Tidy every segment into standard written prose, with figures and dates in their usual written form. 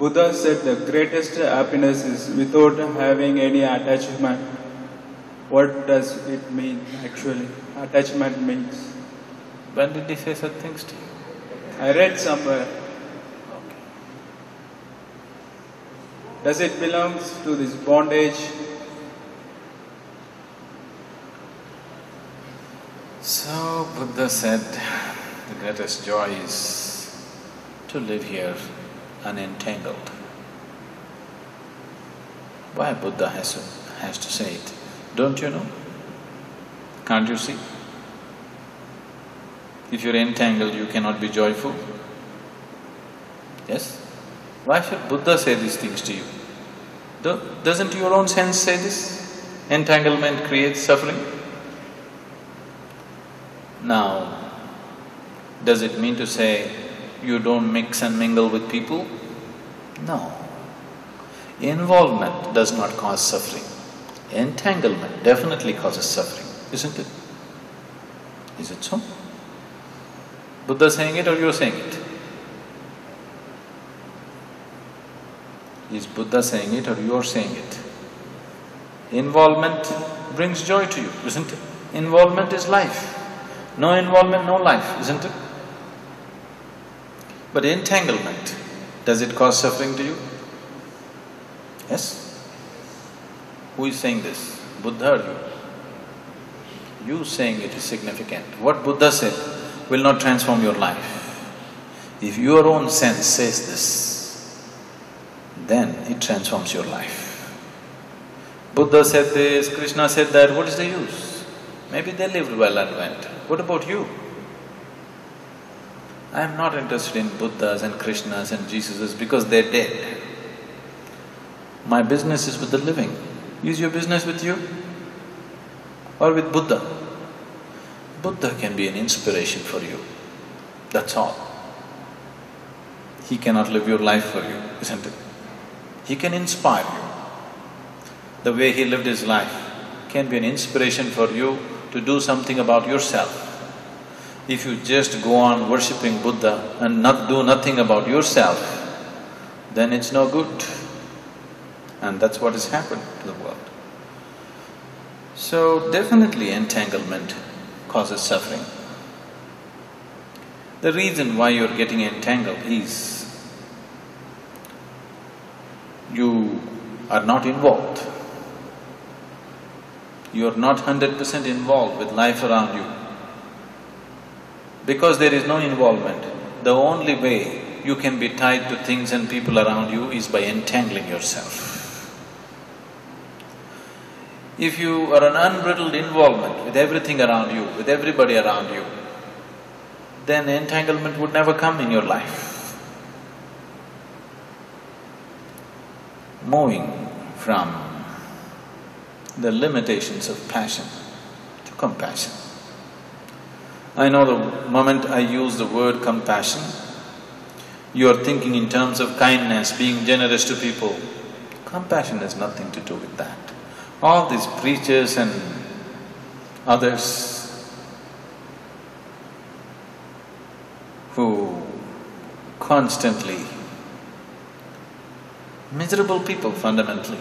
Buddha said the greatest happiness is without having any attachment. What does it mean actually? Attachment means. When did he say such things to you? I read somewhere. Does it belong to this bondage? So Buddha said the greatest joy is to live here unentangled. Why Buddha has to say it? Don't you know? Can't you see? If you're entangled, you cannot be joyful. Yes? Why should Buddha say these things to you? Doesn't your own sense say this? Entanglement creates suffering. Now, does it mean to say you don't mix and mingle with people? No. Involvement does not cause suffering. Entanglement definitely causes suffering, isn't it? Is it so? Buddha saying it or you're saying it? Is Buddha saying it or you're saying it? Involvement brings joy to you, isn't it? Involvement is life. No involvement, no life, isn't it? But entanglement, does it cause suffering to you? Yes? Who is saying this? Buddha or you? You saying it is significant. What Buddha said will not transform your life. If your own sense says this, then it transforms your life. Buddha said this, Krishna said that, what is the use? Maybe they lived well and went. What about you? I am not interested in Buddhas and Krishnas and Jesuses because they're dead. My business is with the living. Is your business with you or with Buddha? Buddha can be an inspiration for you, that's all. He cannot live your life for you, isn't it? He can inspire you. The way he lived his life can be an inspiration for you to do something about yourself. If you just go on worshipping Buddha and not do nothing about yourself, then it's no good. And that's what has happened to the world. So definitely entanglement causes suffering. The reason why you're getting entangled is you are not involved. You're not 100% involved with life around you. Because there is no involvement, the only way you can be tied to things and people around you is by entangling yourself. If you are an unbridled involvement with everything around you, with everybody around you, then entanglement would never come in your life. Moving from the limitations of passion to compassion. I know the moment I use the word compassion, you are thinking in terms of kindness, being generous to people. Compassion has nothing to do with that. All these preachers and others who constantly… miserable people fundamentally,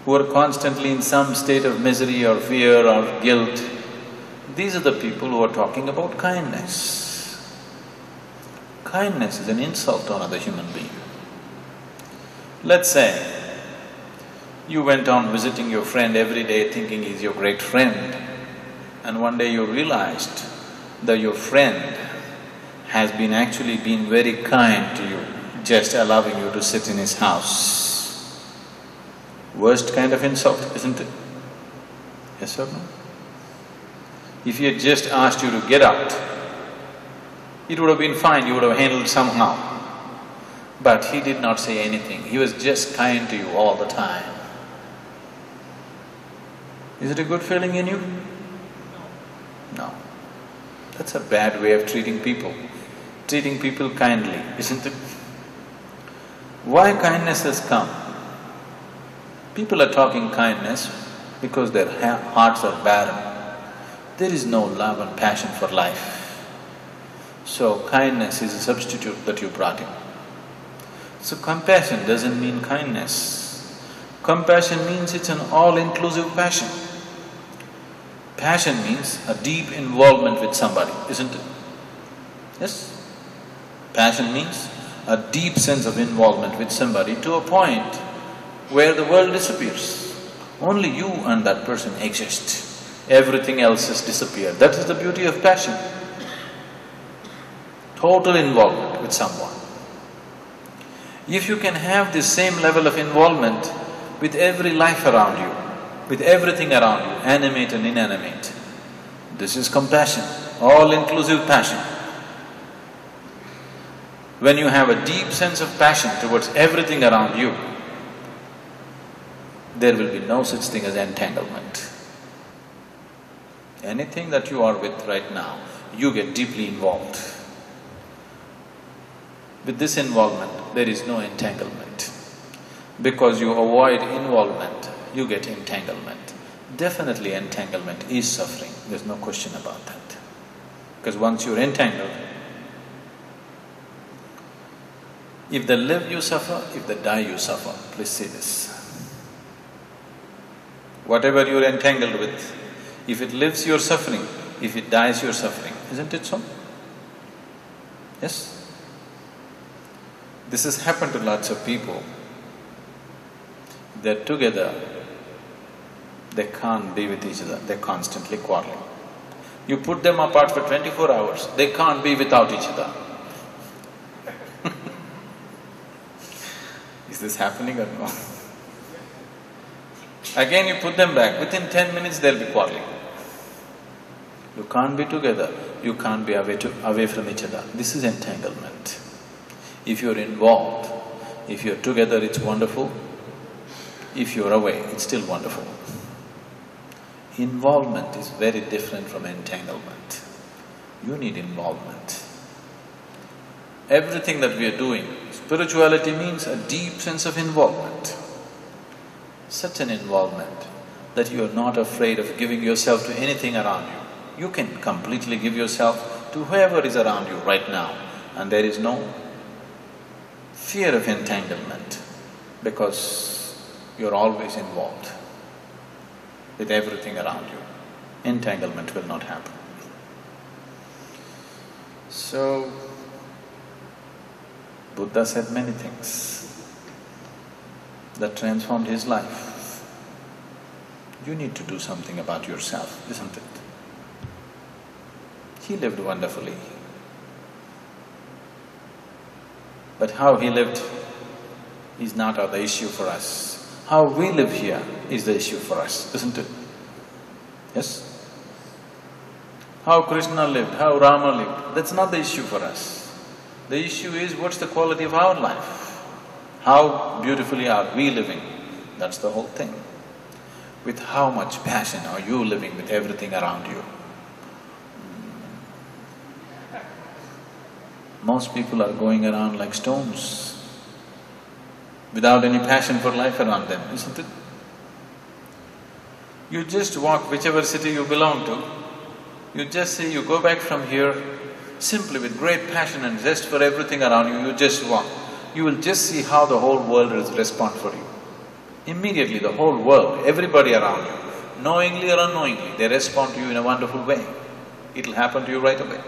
who are constantly in some state of misery or fear or guilt, these are the people who are talking about kindness. Kindness is an insult to another human being. Let's say you went on visiting your friend every day thinking he's your great friend, and one day you realized that your friend has actually been very kind to you, just allowing you to sit in his house. Worst kind of insult, isn't it? Yes or no? If he had just asked you to get out, it would have been fine, you would have handled somehow. But he did not say anything, he was just kind to you all the time. Is it a good feeling in you? No. That's a bad way of treating people. Treating people kindly, isn't it? Why kindness has come? People are talking kindness because their hearts are barren. There is no love and passion for life. So kindness is a substitute that you brought in. So compassion doesn't mean kindness. Compassion means it's an all-inclusive passion. Passion means a deep involvement with somebody, isn't it? Yes? Passion means a deep sense of involvement with somebody to a point where the world disappears. Only you and that person exist. Everything else has disappeared. That is the beauty of passion. Total involvement with someone. If you can have this same level of involvement with every life around you, with everything around you, animate and inanimate, this is compassion, all-inclusive passion. When you have a deep sense of passion towards everything around you, there will be no such thing as entanglement. Anything that you are with right now, you get deeply involved. With this involvement, there is no entanglement. Because you avoid involvement, you get entanglement. Definitely entanglement is suffering, there's no question about that. Because once you're entangled, if they live you suffer, if they die you suffer. Please see this. Whatever you're entangled with, if it lives you're suffering, if it dies you're suffering, isn't it so? Yes? This has happened to lots of people. They're together, they can't be with each other, they're constantly quarreling. You put them apart for 24 hours, they can't be without each other. Is this happening or no? Again you put them back, within 10 minutes they'll be quarreling. You can't be together, you can't be away from each other. This is entanglement. If you're involved, if you're together, it's wonderful. If you're away, it's still wonderful. Involvement is very different from entanglement. You need involvement. Everything that we are doing, spirituality means a deep sense of involvement. Such an involvement that you are not afraid of giving yourself to anything around you. You can completely give yourself to whoever is around you right now, and there is no fear of entanglement because you're always involved with everything around you. Entanglement will not happen. So, Buddha said many things that transformed his life. You need to do something about yourself, isn't it? He lived wonderfully. But how he lived is not the issue for us. How we live here is the issue for us, isn't it? Yes? How Krishna lived, how Rama lived, that's not the issue for us. The issue is what's the quality of our life? How beautifully are we living? That's the whole thing. With how much passion are you living with everything around you? Most people are going around like stones, without any passion for life around them, isn't it? You just walk whichever city you belong to, you just say you go back from here simply with great passion and zest for everything around you, you just walk. You will just see how the whole world will respond for you. Immediately the whole world, everybody around you, knowingly or unknowingly, they respond to you in a wonderful way. It'll happen to you right away.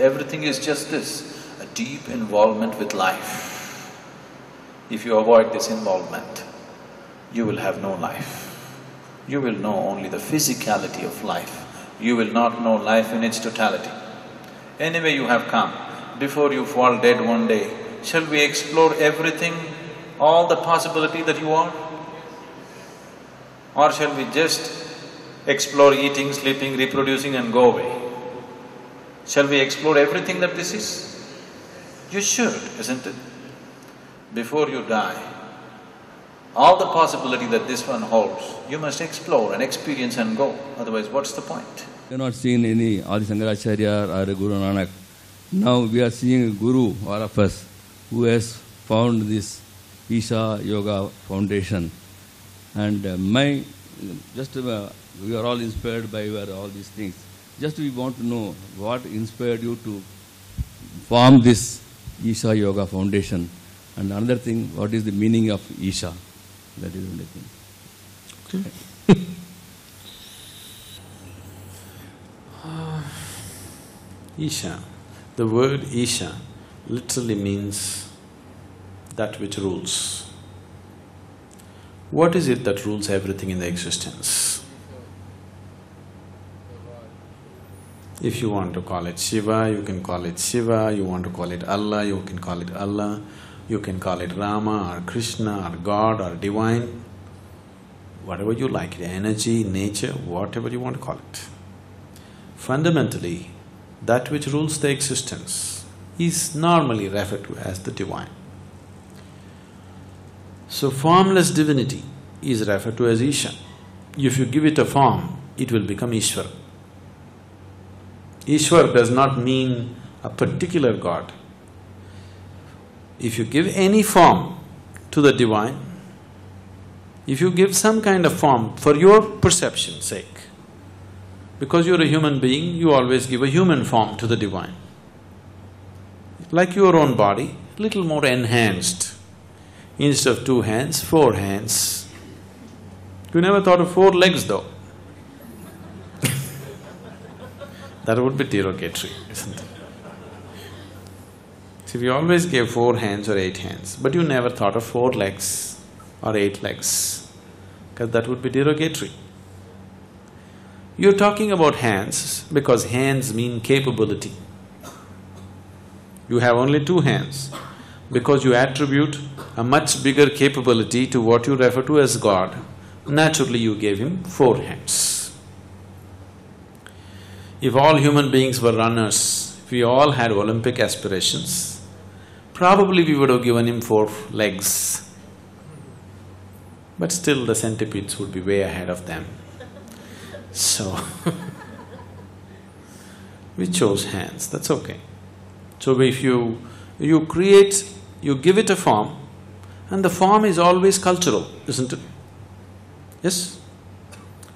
Everything is just this, a deep involvement with life. If you avoid this involvement, you will have no life. You will know only the physicality of life. You will not know life in its totality. Anyway you have come, before you fall dead one day, shall we explore everything, all the possibility that you are? Or shall we just explore eating, sleeping, reproducing and go away? Shall we explore everything that this is? You should, isn't it? Before you die, all the possibility that this one holds, you must explore and experience and go, otherwise what's the point? We have not seen any Adi Shankaracharya or Guru Nanak. Now we are seeing a Guru, all of us, who has found this Isha Yoga Foundation. And we are all inspired by all these things. Just we want to know what inspired you to form this Isha Yoga Foundation And another thing, what is the meaning of Isha? That is the only thing. Okay. Isha. The word Isha literally means that which rules. What is it that rules everything in the existence? If you want to call it Shiva, you can call it Shiva, you want to call it Allah, you can call it Allah, you can call it Rama or Krishna or God or divine, whatever you like, energy, nature, whatever you want to call it. Fundamentally, that which rules the existence is normally referred to as the divine. So formless divinity is referred to as Isha. If you give it a form, it will become Ishvara. Ishvara does not mean a particular god. If you give any form to the divine, if you give some kind of form for your perception's sake, because you're a human being, you always give a human form to the divine. Like your own body, little more enhanced. Instead of 2 hands, 4 hands. You never thought of 4 legs though. That would be derogatory, isn't it? So we always gave 4 hands or 8 hands, but you never thought of 4 legs or 8 legs, because that would be derogatory. You're talking about hands because hands mean capability. You have only 2 hands because you attribute a much bigger capability to what you refer to as God. Naturally, you gave him 4 hands. If all human beings were runners, if we all had Olympic aspirations, probably we would have given him 4 legs. But still the centipedes would be way ahead of them. So we chose hands, that's okay. So if you create, you give it a form, and the form is always cultural, isn't it? Yes?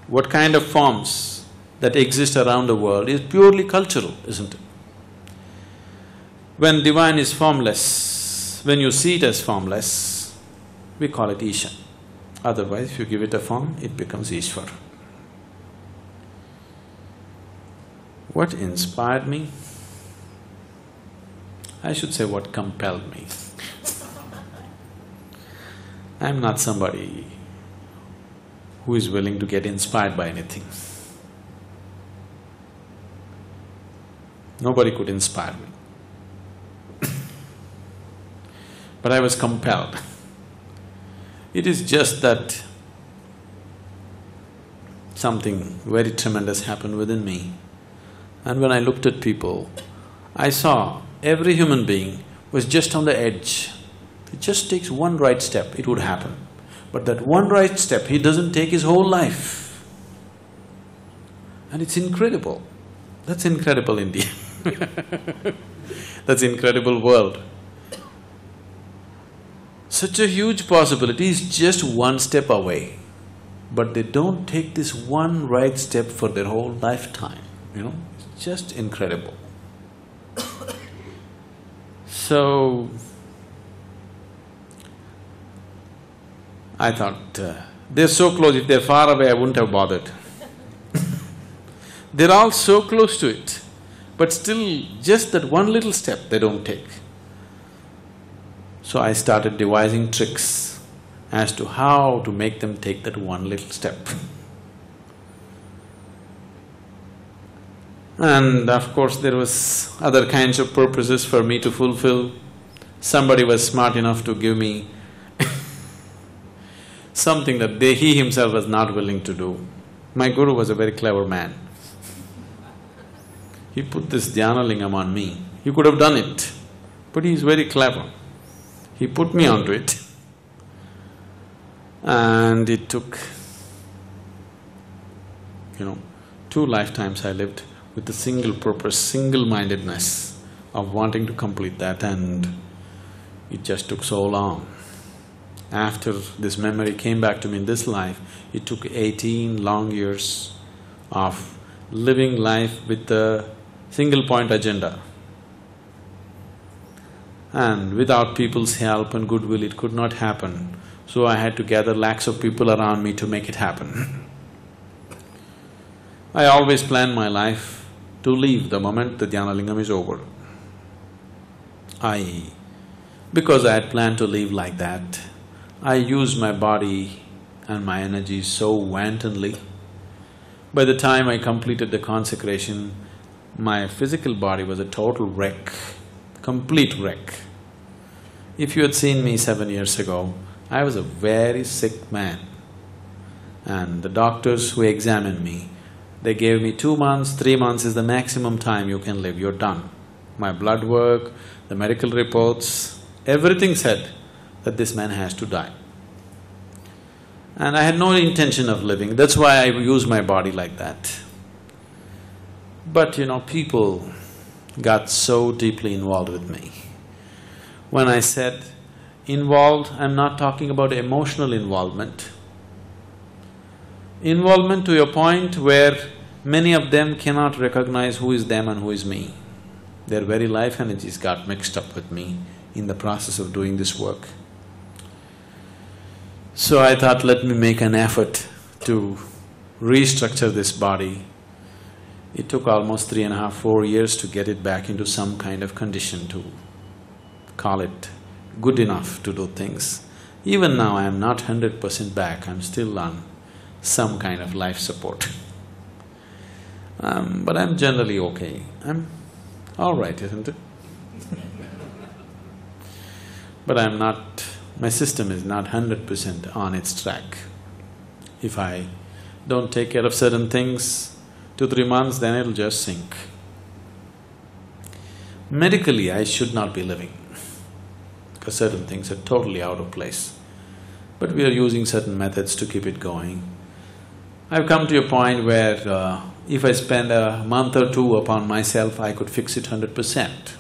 What kind of forms that exist around the world is purely cultural, isn't it? When divine is formless, when you see it as formless, we call it Isha. Otherwise, if you give it a form, it becomes Ishvara. What inspired me? I should say what compelled me. I'm not somebody who is willing to get inspired by anything. Nobody could inspire me. But I was compelled. It is just that something very tremendous happened within me. And when I looked at people, I saw every human being was just on the edge. If it just takes one right step, it would happen. But that one right step, he doesn't take his whole life. And it's incredible. That's incredible, India. That's incredible world. Such a huge possibility is just one step away, but they don't take this one right step for their whole lifetime, you know? It's just incredible. So, I thought, they're so close, if they're far away, I wouldn't have bothered. They're all so close to it, but still just that one little step they don't take. So I started devising tricks as to how to make them take that one little step. And of course, there was other kinds of purposes for me to fulfill. Somebody was smart enough to give me something that he himself was not willing to do. My guru was a very clever man. He put this dhyana lingam on me. He could have done it, but he's very clever. He put me onto it, and it took, 2 lifetimes I lived with the single purpose, single-mindedness of wanting to complete that, and it just took so long. After this memory came back to me in this life, it took 18 long years of living life with the single-point agenda. And without people's help and goodwill, it could not happen. So I had to gather lakhs of people around me to make it happen. I always plan my life to leave the moment the Dhyanalingam is over. Because I had planned to live like that, I used my body and my energy so wantonly. By the time I completed the consecration, my physical body was a total wreck, complete wreck. If you had seen me 7 years ago, I was a very sick man. And the doctors who examined me, they gave me 2 months, 3 months is the maximum time you can live, you're done. My blood work, the medical reports, everything said that this man has to die. And I had no intention of living, that's why I used my body like that. But people got so deeply involved with me. When I said involved, I'm not talking about emotional involvement. Involvement to a point where many of them cannot recognize who is them and who is me. Their very life energies got mixed up with me in the process of doing this work. So I thought, let me make an effort to restructure this body. It took almost 3.5, 4 years to get it back into some kind of condition to call it good enough to do things. Even now I am not 100% back, I'm still on some kind of life support. But I'm generally okay. I'm all right, isn't it? But I'm not… my system is not 100% on its track. If I don't take care of certain things, 2-3 months, then it'll just sink. Medically, I should not be living, because certain things are totally out of place. But we are using certain methods to keep it going. I've come to a point where if I spend a month or 2 upon myself, I could fix it 100%.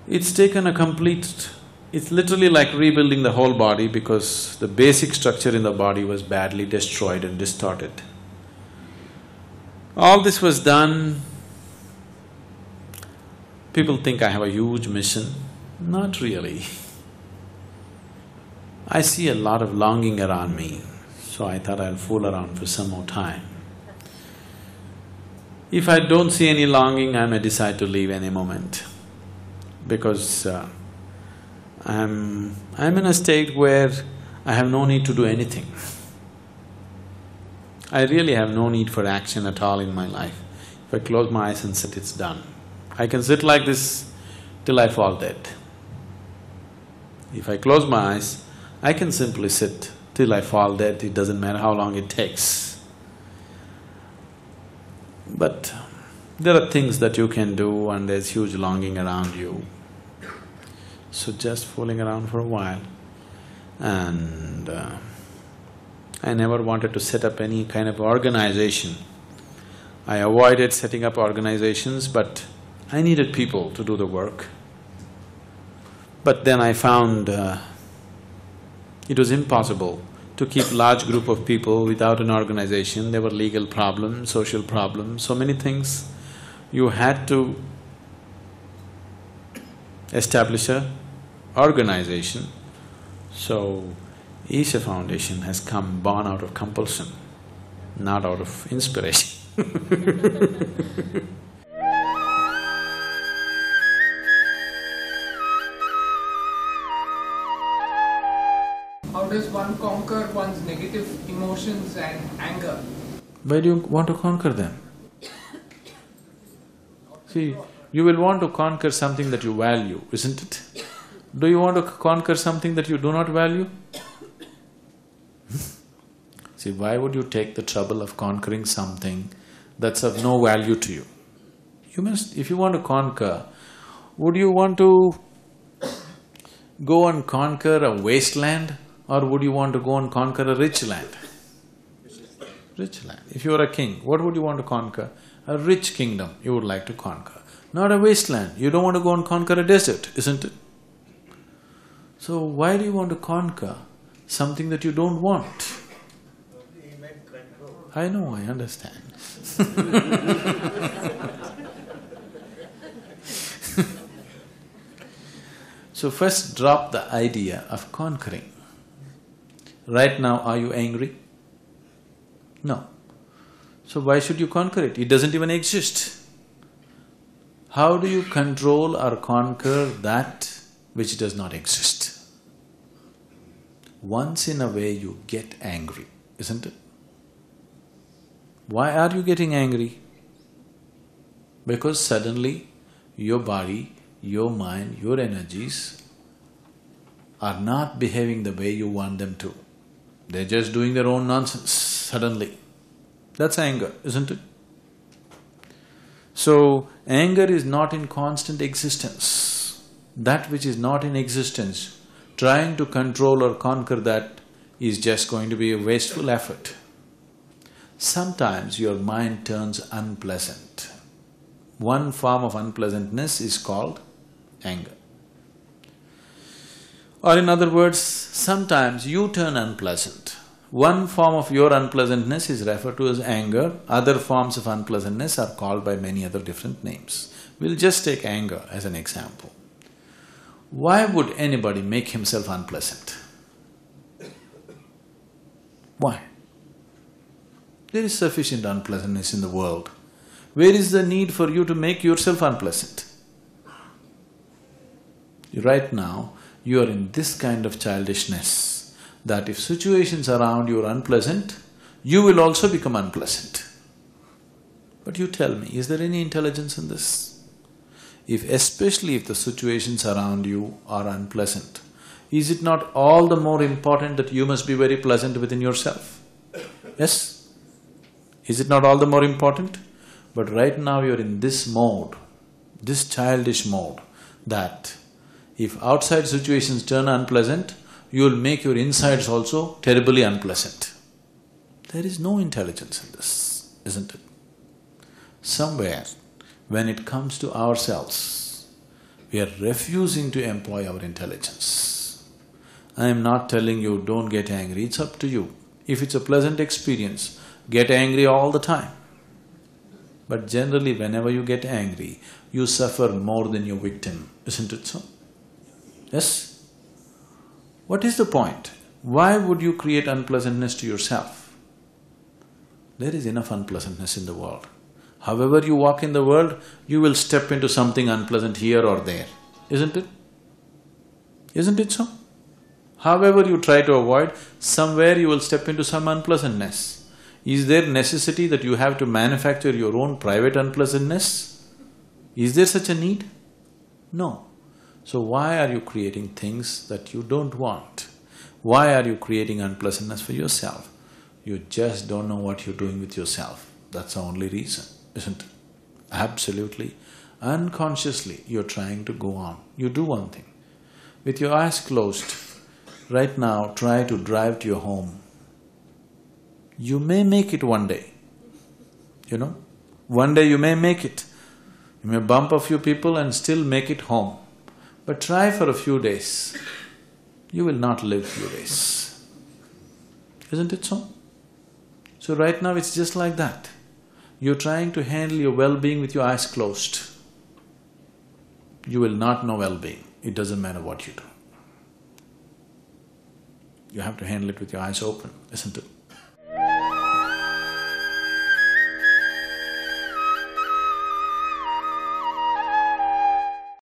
It's taken a complete… it's literally like rebuilding the whole body, because the basic structure in the body was badly destroyed and distorted. All this was done… people think I have a huge mission. Not really. I see a lot of longing around me, so I thought I'll fool around for some more time. If I don't see any longing, I may decide to leave any moment, because I'm in a state where I have no need to do anything. I really have no need for action at all in my life. If I close my eyes and sit, it's done. I can sit like this till I fall dead. If I close my eyes, I can simply sit till I fall dead, it doesn't matter how long it takes. But there are things that you can do and there's huge longing around you. So just fooling around for a while. And I never wanted to set up any kind of organization. I avoided setting up organizations, but I needed people to do the work. But then I found it was impossible to keep large group of people without an organization. There were legal problems, social problems, so many things. You had to establish a organization. So, Isha Foundation has come born out of compulsion, not out of inspiration. How does one conquer one's negative emotions and anger? Why do you want to conquer them? See, you will want to conquer something that you value, isn't it? Do you want to conquer something that you do not value? See, why would you take the trouble of conquering something that's of no value to you? You must… if you want to conquer, would you want to go and conquer a wasteland, or would you want to go and conquer a rich land? Rich land. If you were a king, what would you want to conquer? A rich kingdom you would like to conquer, not a wasteland. You don't want to go and conquer a desert, isn't it? So why do you want to conquer something that you don't want? I know, I understand. So first drop the idea of conquering. Right now, are you angry? No. So why should you conquer it? It doesn't even exist. How do you control or conquer that which does not exist? Once in a way you get angry, isn't it? Why are you getting angry? Because suddenly your body, your mind, your energies are not behaving the way you want them to. They're just doing their own nonsense suddenly. That's anger, isn't it? So, anger is not in constant existence. That which is not in existence, trying to control or conquer that is just going to be a wasteful effort. Sometimes your mind turns unpleasant. One form of unpleasantness is called anger. Or in other words, sometimes you turn unpleasant. One form of your unpleasantness is referred to as anger, other forms of unpleasantness are called by many other different names. We'll just take anger as an example. Why would anybody make himself unpleasant? Why? There is sufficient unpleasantness in the world. Where is the need for you to make yourself unpleasant? Right now, you are in this kind of childishness that if situations around you are unpleasant, you will also become unpleasant. But you tell me, is there any intelligence in this? Especially if the situations around you are unpleasant, is it not all the more important that you must be very pleasant within yourself? Yes? Is it not all the more important? But right now you're in this mode, this childish mode, that if outside situations turn unpleasant, you will make your insides also terribly unpleasant. There is no intelligence in this, isn't it? Somewhere, when it comes to ourselves, we are refusing to employ our intelligence. I am not telling you don't get angry, it's up to you. If it's a pleasant experience, get angry all the time. But generally, whenever you get angry, you suffer more than your victim, isn't it so? Yes? What is the point? Why would you create unpleasantness to yourself? There is enough unpleasantness in the world. However you walk in the world, you will step into something unpleasant here or there, isn't it? Isn't it so? However you try to avoid, somewhere you will step into some unpleasantness. Is there necessity that you have to manufacture your own private unpleasantness? Is there such a need? No. So why are you creating things that you don't want? Why are you creating unpleasantness for yourself? You just don't know what you're doing with yourself. That's the only reason, isn't it? Absolutely. Unconsciously, you're trying to go on. You do one thing. With your eyes closed, right now try to drive to your home. You may make it one day, you know. One day you may make it. You may bump a few people and still make it home. But try for a few days, you will not live few days. Isn't it so? So right now it's just like that. You're trying to handle your well-being with your eyes closed. You will not know well-being, it doesn't matter what you do. You have to handle it with your eyes open, isn't it?